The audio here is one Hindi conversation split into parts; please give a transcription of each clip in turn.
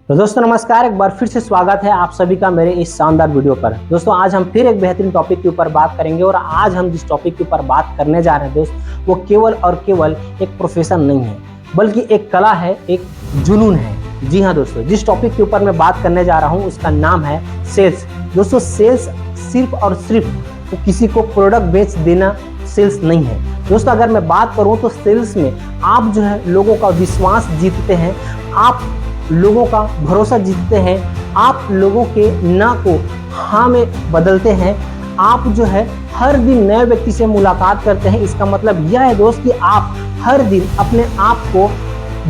तो दोस्तों नमस्कार, एक बार फिर से स्वागत है आप सभी का मेरे इस शानदार वीडियो पर। दोस्तों आज हम फिर एक बेहतरीन टॉपिक के ऊपर बात करेंगे और आज हम जिस टॉपिक के ऊपर बात करने जा रहे हैं दोस्त, वो केवल और केवल एक प्रोफेशन नहीं है, बल्कि एक कला है, एक जुनून है। जी हाँ दोस्तों, जिस टॉपिक के ऊपर मैं बात करने जा रहा हूँ उसका नाम है सेल्स। दोस्तों सेल्स सिर्फ और सिर्फ तो किसी को प्रोडक्ट बेच देना सेल्स नहीं है दोस्तों। अगर मैं बात करूँ तो सेल्स में आप जो है लोगों का विश्वास जीतते हैं, आप लोगों का भरोसा जीतते हैं, आप लोगों के ना को हाँ में बदलते हैं, आप जो है हर दिन नए व्यक्ति से मुलाकात करते हैं। इसका मतलब यह है दोस्त कि आप हर दिन अपने आप को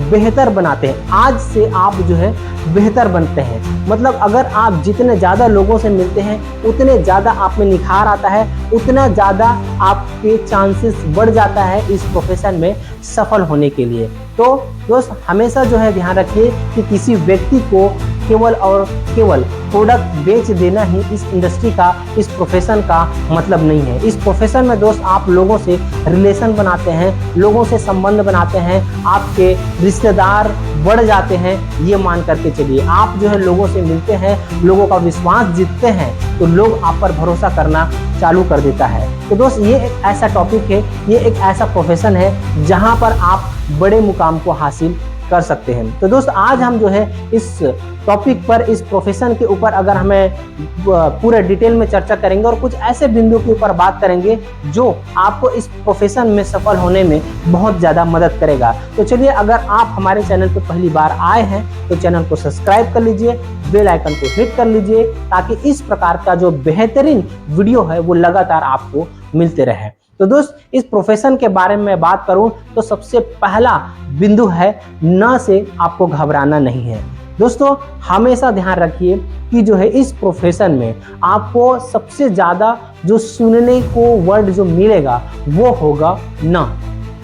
बेहतर बनाते हैं। आज से आप जो है बेहतर बनते हैं। मतलब अगर आप जितने ज़्यादा लोगों से मिलते हैं उतने ज़्यादा आप में निखार आता है, उतना ज़्यादा आपके चांसेस बढ़ जाता है इस प्रोफेशन में सफल होने के लिए। तो दोस्त हमेशा जो है ध्यान रखिए कि किसी व्यक्ति को केवल और केवल प्रोडक्ट बेच देना ही इस इंडस्ट्री का, इस प्रोफेशन का मतलब नहीं है। इस प्रोफेशन में दोस्त आप लोगों से रिलेशन बनाते हैं, लोगों से संबंध बनाते हैं, आपके रिश्तेदार बढ़ जाते हैं। ये मान करके चलिए, आप जो है लोगों से मिलते हैं, लोगों का विश्वास जीतते हैं, तो लोग आप पर भरोसा करना चालू कर देता है। तो दोस्त ये एक ऐसा टॉपिक है, ये एक ऐसा प्रोफेशन है जहाँ पर आप बड़े मुकाम को हासिल कर सकते हैं। तो दोस्त आज हम जो है इस टॉपिक पर, इस प्रोफेशन के ऊपर अगर हमें पूरे डिटेल में चर्चा करेंगे और कुछ ऐसे बिंदु के ऊपर बात करेंगे जो आपको इस प्रोफेशन में सफल होने में बहुत ज़्यादा मदद करेगा। तो चलिए, अगर आप हमारे चैनल पर पहली बार आए हैं तो चैनल को सब्सक्राइब कर लीजिए, बेल आइकन को हिट कर लीजिए, ताकि इस प्रकार का जो बेहतरीन वीडियो है वो लगातार आपको मिलते रहे। तो दोस्त इस प्रोफेशन के बारे में बात करूं तो सबसे पहला बिंदु है, न से आपको घबराना नहीं है। दोस्तों हमेशा ध्यान रखिए कि जो है इस प्रोफेशन में आपको सबसे ज़्यादा जो सुनने को वर्ड जो मिलेगा वो होगा न,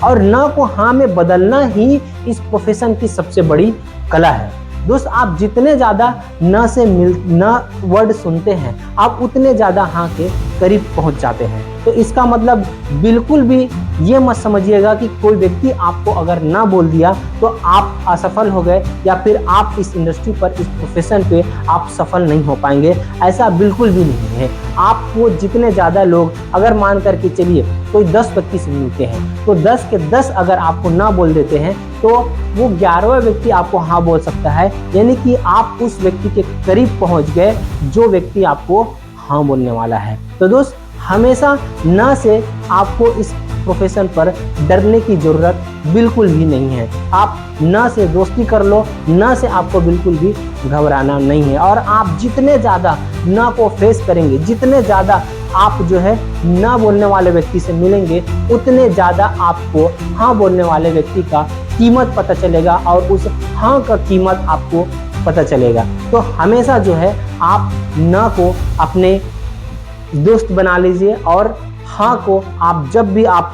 और न को हाँ में बदलना ही इस प्रोफेशन की सबसे बड़ी कला है। दोस्त आप जितने ज़्यादा न वर्ड सुनते हैं, आप उतने ज़्यादा हाँ के करीब पहुंच जाते हैं। तो इसका मतलब बिल्कुल भी ये मत समझिएगा कि कोई व्यक्ति आपको अगर ना बोल दिया तो आप असफल हो गए, या फिर आप इस इंडस्ट्री पर, इस प्रोफेशन पे आप सफल नहीं हो पाएंगे। ऐसा बिल्कुल भी नहीं है। आपको जितने ज़्यादा लोग, अगर मान करके चलिए कोई 10 व्यक्ति से मिलते हैं तो 10 के 10 अगर आपको ना बोल देते हैं तो वो 11वां व्यक्ति आपको हाँ बोल सकता है। यानी कि आप उस व्यक्ति के करीब पहुंच गए जो व्यक्ति आपको हाँ बोलने वाला है। तो दोस्त हमेशा ना से आपको इस प्रोफेशन पर डरने की ज़रूरत बिल्कुल भी नहीं है। आप ना से दोस्ती कर लो, ना से आपको बिल्कुल भी घबराना नहीं है। और आप जितने ज़्यादा ना को फेस करेंगे, जितने ज़्यादा आप जो है ना बोलने वाले व्यक्ति से मिलेंगे, उतने ज़्यादा आपको हाँ बोलने वाले व्यक्ति का कीमत पता चलेगा और उस हाँ का कीमत आपको पता चलेगा। तो हमेशा जो है आप ना को अपने दोस्त बना लीजिए, और हाँ को आप जब भी आप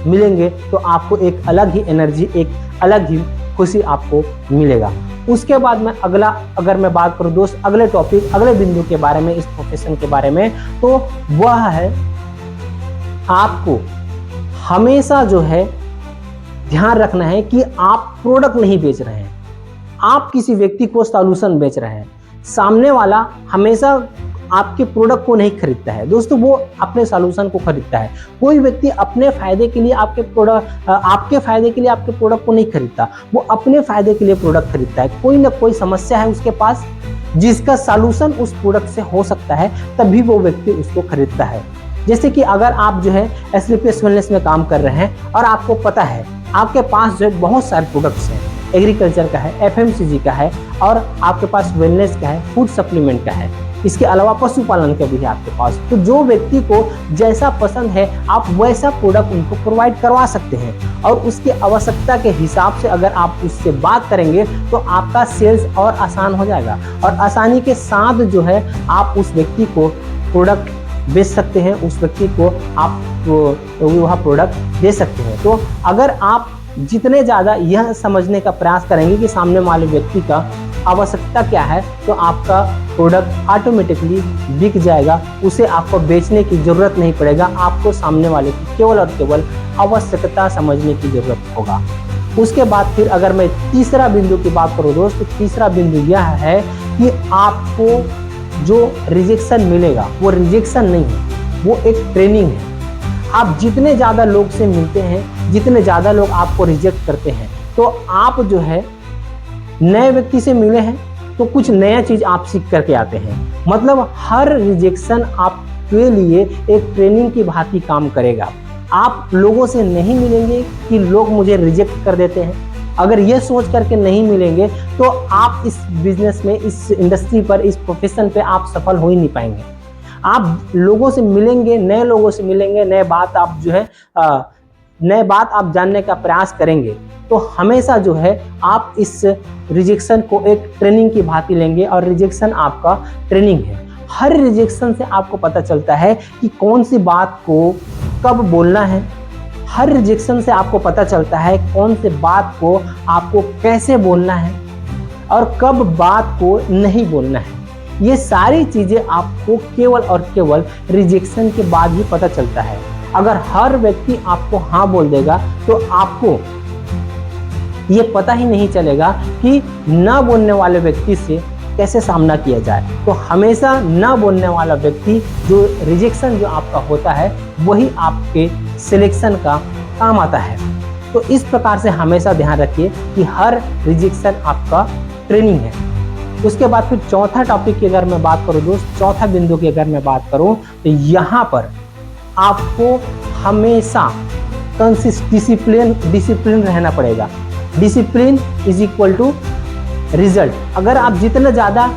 मिलेंगे तो आपको एक अलग ही एनर्जी, एक अलग ही खुशी आपको मिलेगा। उसके बाद में अगला, अगर मैं बात करूँ दोस्त अगले टॉपिक, अगले बिंदु के बारे में, इस प्रोफेशन के बारे में, तो वह है आपको हमेशा जो है ध्यान रखना है कि आप प्रोडक्ट नहीं बेच रहे हैं, आप किसी व्यक्ति को सॉल्यूशन बेच रहे हैं। सामने वाला हमेशा आपके प्रोडक्ट को नहीं खरीदता है दोस्तों, वो अपने सॉल्यूशन को खरीदता है। कोई व्यक्ति अपने फायदे के लिए आपके फायदे के लिए आपके प्रोडक्ट को नहीं खरीदता, वो अपने फायदे के लिए प्रोडक्ट खरीदता है। कोई ना कोई समस्या है उसके पास जिसका सॉल्यूशन उस प्रोडक्ट से हो सकता है, तभी वो व्यक्ति उसको खरीदता है। जैसे कि अगर आप जो है SLPS वेलनेस में काम कर रहे हैं और आपको पता है आपके पास जो है बहुत सारे प्रोडक्ट्स हैं, एग्रीकल्चर का है, FMCG का है, और आपके पास वेलनेस का है, फूड सप्लीमेंट का है, इसके अलावा पशुपालन का भी है आपके पास। तो जो व्यक्ति को जैसा पसंद है आप वैसा प्रोडक्ट उनको प्रोवाइड करवा सकते हैं, और उसकी आवश्यकता के हिसाब से अगर आप उससे बात करेंगे तो आपका सेल्स और आसान हो जाएगा, और आसानी के साथ जो है आप उस व्यक्ति को प्रोडक्ट बेच सकते हैं, उस व्यक्ति को आप वह प्रोडक्ट दे सकते हैं। तो अगर आप जितने ज़्यादा यह समझने का प्रयास करेंगे कि सामने वाले व्यक्ति का आवश्यकता क्या है, तो आपका प्रोडक्ट ऑटोमेटिकली बिक जाएगा। उसे आपको बेचने की ज़रूरत नहीं पड़ेगा, आपको सामने वाले की केवल और केवल आवश्यकता समझने की ज़रूरत होगा। उसके बाद फिर अगर मैं तीसरा बिंदु की बात करूँ दोस्त, तो तीसरा बिंदु यह है कि आपको जो रिजेक्शन मिलेगा वो रिजेक्शन नहीं है, वो एक ट्रेनिंग है। आप जितने ज़्यादा लोग से मिलते हैं, जितने ज़्यादा लोग आपको रिजेक्ट करते हैं, तो आप जो है नए व्यक्ति से मिले हैं तो कुछ नया चीज़ आप सीख करके आते हैं। मतलब हर रिजेक्शन आपके लिए एक ट्रेनिंग की भांति काम करेगा। आप लोगों से नहीं मिलेंगे कि लोग मुझे रिजेक्ट कर देते हैं। अगर ये सोच करके नहीं मिलेंगे तो आप इस बिजनेस में, इस इंडस्ट्री पर, इस प्रोफेशन पे आप सफल हो ही नहीं पाएंगे। आप लोगों से मिलेंगे, नए लोगों से मिलेंगे, नए बात आप जानने का प्रयास करेंगे, तो हमेशा जो है आप इस रिजेक्शन को एक ट्रेनिंग की भांति लेंगे और रिजेक्शन आपका ट्रेनिंग है। हर रिजेक्शन से आपको पता चलता है कि कौन सी बात को कब बोलना है। हर रिजेक्शन से आपको पता चलता है कौन सी बात को आपको कैसे बोलना है और कब बात को नहीं बोलना है। ये सारी चीज़ें आपको केवल और केवल रिजेक्शन के बाद ही पता चलता है। अगर हर व्यक्ति आपको हाँ बोल देगा तो आपको ये पता ही नहीं चलेगा कि ना बोलने वाले व्यक्ति से कैसे सामना किया जाए। तो हमेशा ना बोलने वाला व्यक्ति, जो रिजेक्शन जो आपका होता है, वही आपके सिलेक्शन का काम आता है। तो इस प्रकार से हमेशा ध्यान रखिए कि हर रिजेक्शन आपका ट्रेनिंग है। उसके बाद फिर चौथा टॉपिक की अगर मैं बात करूँ दोस्त, चौथा बिंदु की अगर मैं बात करूँ, तो यहाँ पर आपको हमेशा डिसिप्लिन रहना पड़ेगा। Discipline is equal to result. अगर आप जितना ज़्यादा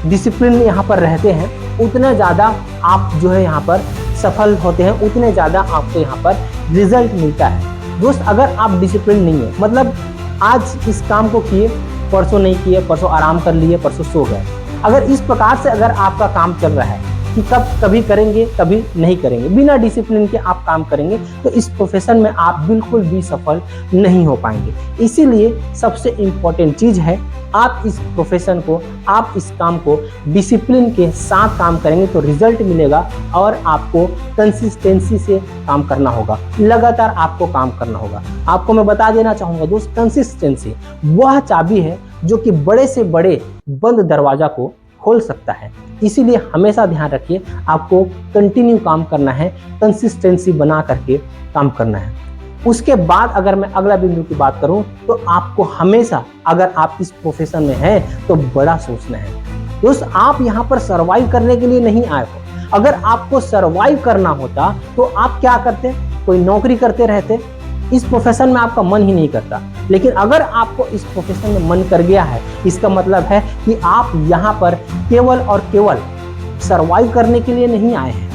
डिसिप्लिन में यहाँ पर रहते हैं, उतना ज़्यादा आप जो है यहाँ पर सफल होते हैं, उतने ज़्यादा आपको यहाँ पर रिजल्ट मिलता है। दोस्त, अगर आप डिसिप्लिन नहीं है, मतलब आज इस काम को किए, परसों नहीं किए, परसों आराम कर लिए, परसों सो गए, अगर इस प्रकार से अगर आपका काम चल रहा है कि कभी करेंगे कभी नहीं करेंगे, बिना डिसिप्लिन के आप काम करेंगे, तो इस प्रोफेशन में आप बिल्कुल भी सफल नहीं हो पाएंगे। इसीलिए सबसे इम्पोर्टेंट चीज़ है, आप इस प्रोफेशन को, आप इस काम को डिसिप्लिन के साथ काम करेंगे तो रिजल्ट मिलेगा। और आपको कंसिस्टेंसी से काम करना होगा, लगातार आपको काम करना होगा। आपको मैं बता देना चाहूँगा दोस्त, कंसिस्टेंसी वह चाबी है जो कि बड़े से बड़े बंद दरवाजा को खोल सकता है। इसीलिए हमेशा ध्यान रखिए, आपको कंटिन्यू काम करना है, कंसिस्टेंसी बना करके काम करना है। उसके बाद अगर मैं अगला बिंदु की बात करूं, तो आपको हमेशा, अगर आप इस प्रोफेशन में हैं, तो बड़ा सोचना है। दोस्त, आप यहाँ पर सरवाइव करने के लिए नहीं आए हो। अगर आपको सरवाइव करना होता तो आप क्या करते? कोई नौकरी करते रहते। इस प्रोफेशन में आपका मन ही नहीं करता। लेकिन अगर आपको इस प्रोफेशन में मन कर गया है, इसका मतलब है कि आप यहाँ पर केवल और केवल सरवाइव करने के लिए नहीं आए हैं।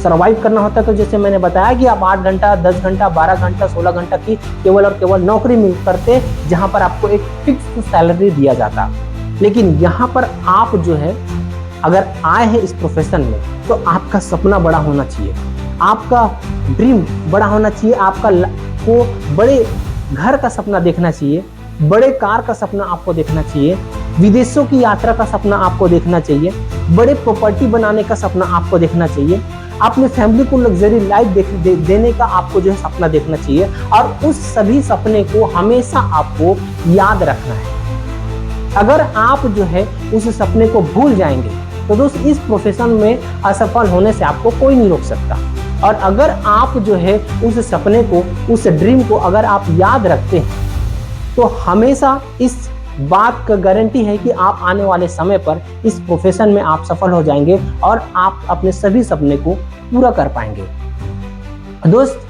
सरवाइव करना होता तो जैसे मैंने बताया कि आप 8 घंटा, 10 घंटा, 12 घंटा, 16 घंटा की केवल और केवल नौकरी मिल करते, जहाँ पर आपको एक फिक्स सैलरी दिया जाता। लेकिन यहाँ पर आप जो है, अगर आए हैं इस प्रोफेशन में, तो आपका सपना बड़ा होना चाहिए, आपका ड्रीम बड़ा होना चाहिए, आपका को बड़े घर का सपना देखना चाहिए, बड़े कार का सपना आपको देखना चाहिए, विदेशों की यात्रा का सपना आपको देखना चाहिए, बड़े प्रॉपर्टी बनाने का सपना आपको देखना चाहिए, अपने फैमिली को लग्जरी लाइफ देने का आपको जो है सपना देखना चाहिए। और उस सभी सपने को हमेशा आपको याद रखना है। अगर आप जो है उस सपने को भूल जाएंगे तो दोस्त, इस प्रोफेशन में असफल होने से आपको कोई नहीं रोक सकता। और अगर आप जो है उस सपने को, उस ड्रीम को अगर आप याद रखते हैं, तो हमेशा इस बात का गारंटी है कि आप आने वाले समय पर इस प्रोफेशन में आप सफल हो जाएंगे और आप अपने सभी सपने को पूरा कर पाएंगे। दोस्त,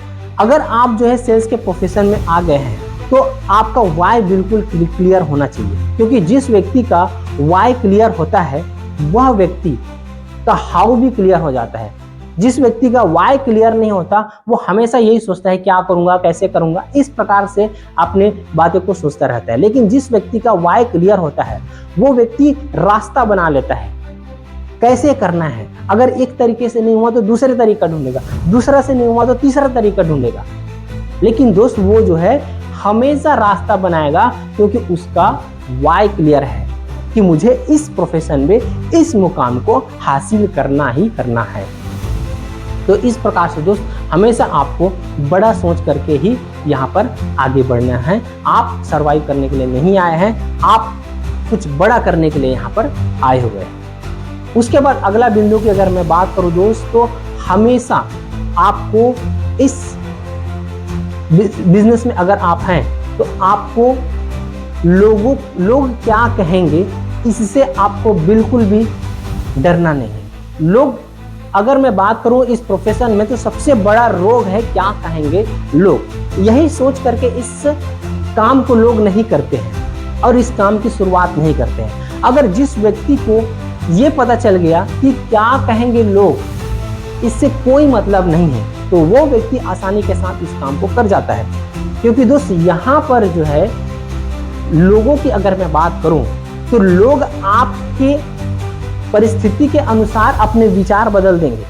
अगर आप जो है सेल्स के प्रोफेशन में आ गए हैं, तो आपका वाई बिल्कुल क्लियर होना चाहिए। क्योंकि जिस व्यक्ति का वाई क्लियर होता है, वह व्यक्ति का हाउ भी क्लियर हो जाता है। जिस व्यक्ति का वाई क्लियर नहीं होता, वो हमेशा यही सोचता है क्या करूंगा, कैसे करूंगा, इस प्रकार से अपने बातों को सोचता रहता है। लेकिन जिस व्यक्ति का वाई क्लियर होता है, वो व्यक्ति रास्ता बना लेता है, कैसे करना है। अगर एक तरीके से नहीं हुआ तो दूसरे तरीका ढूंढेगा, दूसरा से नहीं हुआ तो तीसरा तरीका ढूंढेगा। लेकिन दोस्त, वो जो है हमेशा रास्ता बनाएगा, क्योंकि उसका वाई क्लियर है कि मुझे इस प्रोफेशन में इस मुकाम को हासिल करना ही करना है। तो इस प्रकार से दोस्त, हमेशा आपको बड़ा सोच करके ही यहाँ पर आगे बढ़ना है। आप सरवाइव करने के लिए नहीं आए हैं, आप कुछ बड़ा करने के लिए यहाँ पर आए हुए हैं। उसके बाद अगला बिंदु की अगर मैं बात करूं दोस्त, तो हमेशा आपको इस बिजनेस में अगर आप हैं तो आपको लोग क्या कहेंगे इससे आपको बिल्कुल भी डरना नहीं है। लोग, अगर मैं बात करूं इस प्रोफेशन में, तो सबसे बड़ा रोग है क्या कहेंगे लोग। यही सोच करके इस काम को लोग नहीं करते हैं और इस काम की शुरुआत नहीं करते हैं। अगर जिस व्यक्ति को ये पता चल गया कि क्या कहेंगे लोग, इससे कोई मतलब नहीं है, तो वो व्यक्ति आसानी के साथ इस काम को कर जाता है। क्योंकि दोस्त यहाँ पर जो है लोगों की अगर मैं बात करूं, तो लोग आपके परिस्थिति के अनुसार अपने विचार बदल देंगे।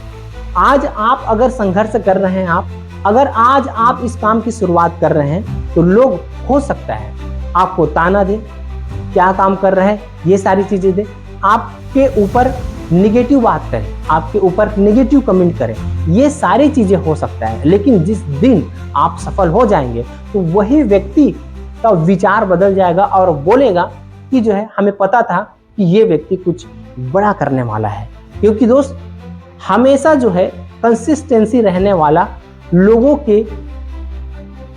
आज आप अगर संघर्ष कर रहे हैं, अगर आज आप इस काम की शुरुआत कर रहे हैं, तो लोग हो सकता है आपको ताना दे, क्या काम कर रहे हैं, ये सारी चीजें दे, आपके ऊपर निगेटिव बात करें, आपके ऊपर निगेटिव कमेंट करें, ये सारी चीजें हो सकता है। लेकिन जिस दिन आप सफल हो जाएंगे, तो वही व्यक्ति का विचार बदल जाएगा और बोलेगा कि जो है हमें पता था कि ये व्यक्ति कुछ बड़ा करने वाला है। क्योंकि दोस्त हमेशा जो है कंसिस्टेंसी रहने वाला, लोग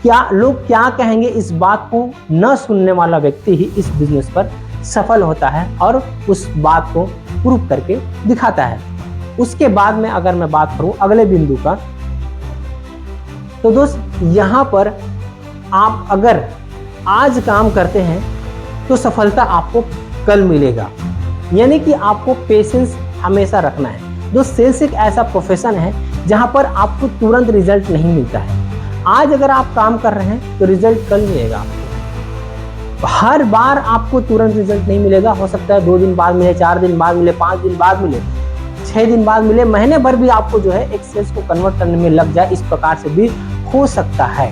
क्या कहेंगे इस बात को न सुनने वाला व्यक्ति ही इस बिजनेस पर सफल होता है और उस बात को प्रूव करके दिखाता है। उसके बाद में अगर मैं बात करूं अगले बिंदु का, तो दोस्त यहाँ पर आप अगर आज काम करते हैं तो सफलता आपको कल मिलेगा। यानी कि आपको पेशेंस हमेशा रखना है। जो सेल्स एक ऐसा प्रोफेशन है जहां पर आपको तुरंत रिजल्ट नहीं मिलता है। आज अगर आप काम कर रहे हैं तो रिजल्ट कल मिलेगा आपको। हर बार आपको तुरंत रिजल्ट नहीं मिलेगा, हो सकता है 2 दिन बाद मिले, 4 दिन बाद मिले, 5 दिन बाद मिले, 6 दिन बाद मिले, महीने भर भी आपको जो है एक सेल्स को कन्वर्ट करने में लग जाए, इस प्रकार से भी हो सकता है।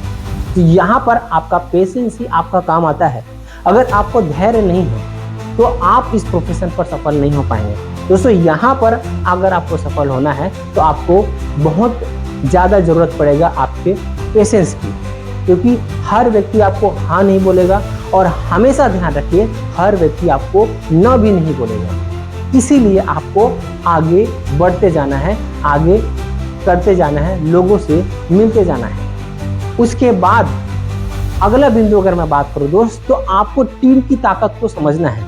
तो यहाँ पर आपका पेशेंस ही आपका काम आता है। अगर आपको धैर्य नहीं है तो आप इस प्रोफेशन पर सफल नहीं हो पाएंगे। दोस्तों यहाँ पर अगर आपको सफल होना है तो आपको बहुत ज़्यादा ज़रूरत पड़ेगा आपके पेशेंस की, क्योंकि हर व्यक्ति आपको हाँ नहीं बोलेगा और हमेशा ध्यान रखिए हर व्यक्ति आपको न भी नहीं बोलेगा। इसीलिए आपको आगे बढ़ते जाना है, आगे करते जाना है, लोगों से मिलते जाना है। उसके बाद अगला बिंदु अगर मैं बात करूं दोस्त, तो आपको टीम की ताकत को समझना है,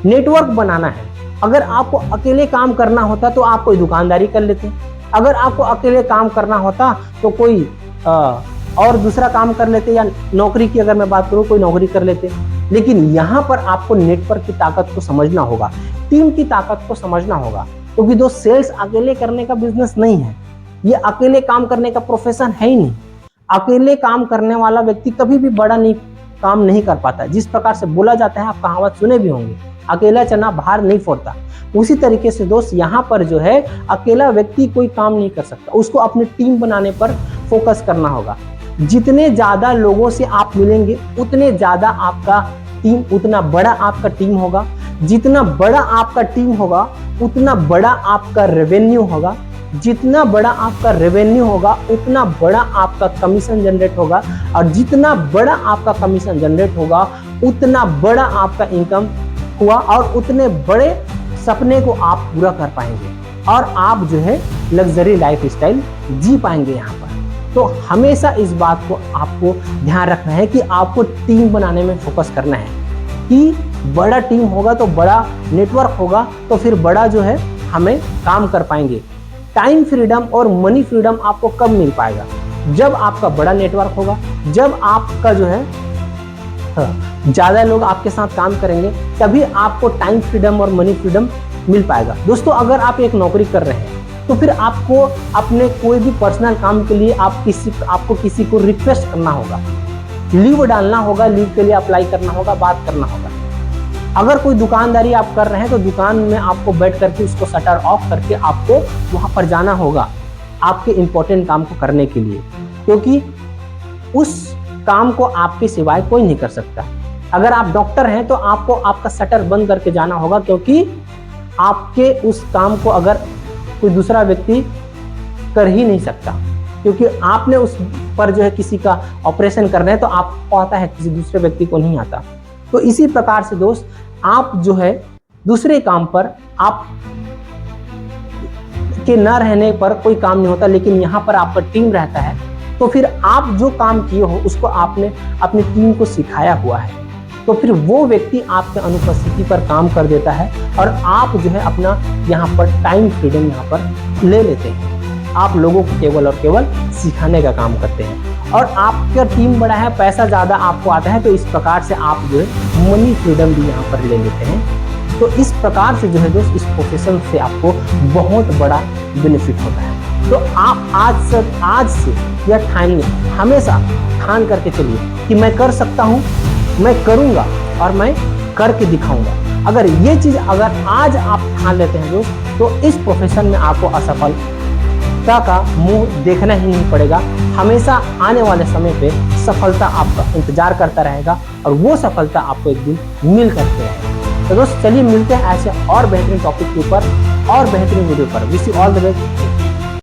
नेटवर्क बनाना है। अगर आपको अकेले काम करना होता तो आप कोई दुकानदारी कर लेते, अगर आपको अकेले काम करना होता तो कोई और दूसरा काम कर लेते, या नौकरी की अगर मैं बात करूं कोई नौकरी कर लेते। लेकिन यहाँ पर आपको नेटवर्क की ताकत को समझना होगा, टीम की ताकत को समझना होगा। क्योंकि दोस्त सेल्स अकेले करने का बिजनेस नहीं है, ये अकेले काम करने का प्रोफेशन है ही नहीं। अकेले काम करने वाला व्यक्ति कभी भी बड़ा काम नहीं कर पाता। जिस प्रकार से बोला जाता है, आप कहावत सुने भी होंगे, अकेला चना बाहर नहीं फोड़ता। उसी तरीके से दोस्त यहाँ पर जो है अकेला व्यक्ति कोई काम नहीं कर सकता, उसको अपनी टीम बनाने पर फोकस करना होगा। जितने ज्यादा लोगों से आप मिलेंगे उतने ज्यादा आपका टीम, उतना बड़ा आपका टीम होगा। जितना बड़ा आपका टीम होगा उतना बड़ा आपका रेवेन्यू होगा। जितना बड़ा आपका रेवेन्यू होगा उतना बड़ा आपका कमीशन जनरेट होगा, और जितना बड़ा आपका कमीशन जनरेट होगा उतना बड़ा आपका इनकम हुआ, और उतने बड़े सपने को आप पूरा कर पाएंगे और आप जो है लग्जरी लाइफ स्टाइल जी पाएंगे यहाँ पर। तो हमेशा इस बात को आपको ध्यान रखना है कि आपको टीम बनाने में फोकस करना है, कि बड़ा टीम होगा तो बड़ा नेटवर्क होगा, तो फिर बड़ा जो है हमें काम कर पाएंगे। टाइम फ्रीडम और मनी फ्रीडम आपको कब मिल पाएगा? जब आपका बड़ा नेटवर्क होगा, जब आपका जो है ज्यादा लोग आपके साथ काम करेंगे, तभी आपको टाइम फ्रीडम और मनी फ्रीडम मिल पाएगा। दोस्तों अगर आप एक नौकरी कर रहे हैं तो फिर आपको अपने कोई भी पर्सनल काम के लिए आपको किसी को रिक्वेस्ट करना होगा, लीव डालना होगा, लीव के लिए अप्लाई करना होगा, बात करना होगा। अगर कोई दुकानदारी आप कर रहे हैं तो दुकान में आपको बैठ करके उसको शटर ऑफ करके आपको वहां पर जाना होगा आपके इंपॉर्टेंट काम को करने के लिए, क्योंकि उस काम को आपके सिवाय कोई नहीं कर सकता। अगर आप डॉक्टर हैं तो आपको आपका शटर बंद करके जाना होगा, क्योंकि आपके उस काम को अगर कोई दूसरा व्यक्ति कर ही नहीं सकता। क्योंकि आपने उस पर जो है किसी का ऑपरेशन करना है तो आपको आता है, किसी दूसरे व्यक्ति को नहीं आता। तो इसी प्रकार से दोस्त आप जो है दूसरे काम पर आप के न रहने पर कोई काम नहीं होता, लेकिन यहाँ पर आपका टीम रहता है तो फिर आप जो काम किए हो उसको आपने अपनी टीम को सिखाया हुआ है, तो फिर वो व्यक्ति आपके अनुपस्थिति पर काम कर देता है और आप जो है अपना यहाँ पर टाइम फ्रीडम यहाँ पर ले लेते हैं। आप लोगों को केवल और केवल सिखाने का काम करते हैं और आपका टीम बड़ा है, पैसा ज़्यादा आपको आता है, तो इस प्रकार से आप जो है मनी फ्रीडम भी यहाँ पर ले लेते हैं। तो इस प्रकार से जो है दोस्त इस प्रोफेशन से आपको बहुत बड़ा बेनिफिट होता है। तो आप आज से यह ठानिए, हमेशा ठान करके चलिए कि मैं कर सकता हूँ, मैं करूँगा और मैं करके दिखाऊंगा। अगर ये चीज़ अगर आज आप ठान लेते हैं दोस्त, तो इस प्रोफेशन में आपको असफलता का मुंह देखना ही नहीं पड़ेगा। हमेशा आने वाले समय पे सफलता आपका इंतजार करता रहेगा और वो सफलता आपको एक दिन मिल करके रहेगा। तो दोस्त चलिए मिलते हैं ऐसे और बेहतरीन टॉपिक के ऊपर और बेहतरीन वीडियो पर। Wish you all the best.